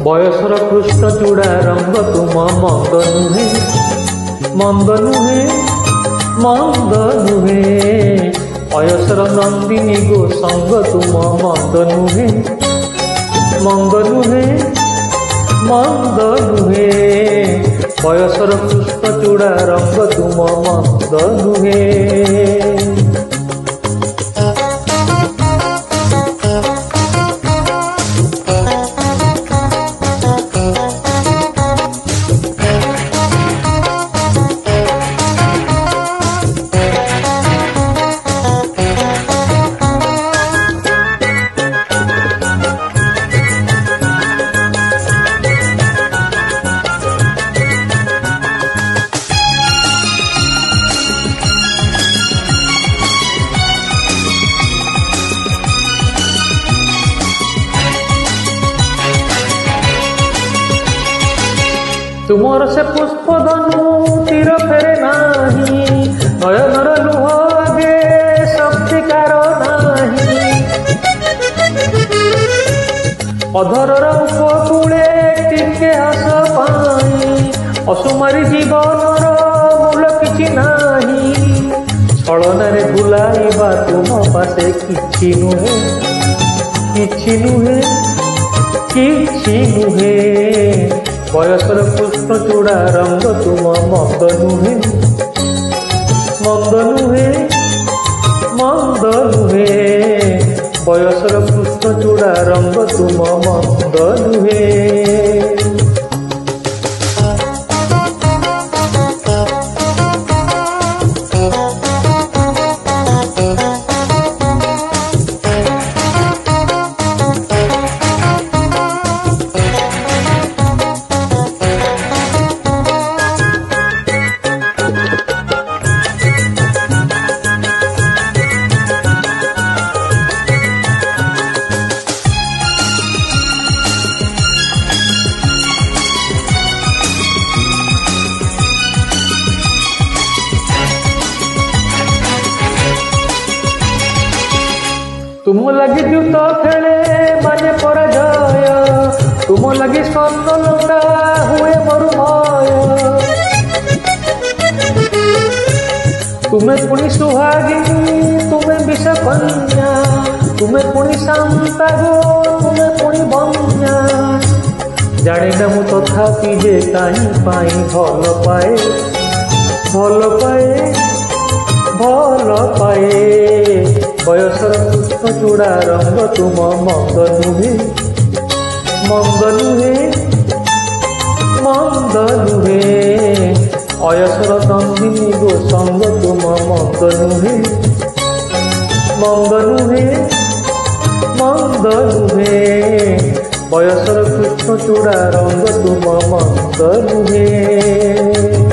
बयसर कृष्ण चूड़ा रंग तुम मंद नुहे मंद नुहे मंद नुहे अयसर नंदिनी गो संग तुम मंद नुहे मंद नुहे मंद नुहे बयसर कृष्ण चूड़ा रंग तुम मंद नुहे। तुमर से पुष्प धनु तीर फेरे नाही नयनर लुह आगे शक्तिकार नाही अधरर उपकूले टिके हस पाई असुमारी जीवनर मूल किछि नाही छलनारे भुलाइबा तुम पासे किछि नुहे किछि नुहे किछि नुहे बयसर कृष्ण चूड़ा रंग तुम मंद नुहे मंद नुहे मंद नुहे बयसर कृष्ण चूड़ा रंग तुम मंद नुहे। तुम लगी जूत खेले माने पराजय तुम लगी स्वर्ण लुटा हुए मरुमय तुम्हें पुणी सुहागिनी तुम्हें विष कन्या तुम्हें पुणी शांता गो तुम्हें पुणी बन्या जाने न मु तथापि जे ताई पाई भल पाए भल पाए भल पाए बयसर कृष्ण चूड़ा रंग तुम मंद नुहे मंद नुहे मंद नुहे अयसर नंदिनी गो संग तुम मंद नुहे मंद नुहे मंद नुहे बयसर कृष्ण चूड़ा रंग तुम मंद नुहे।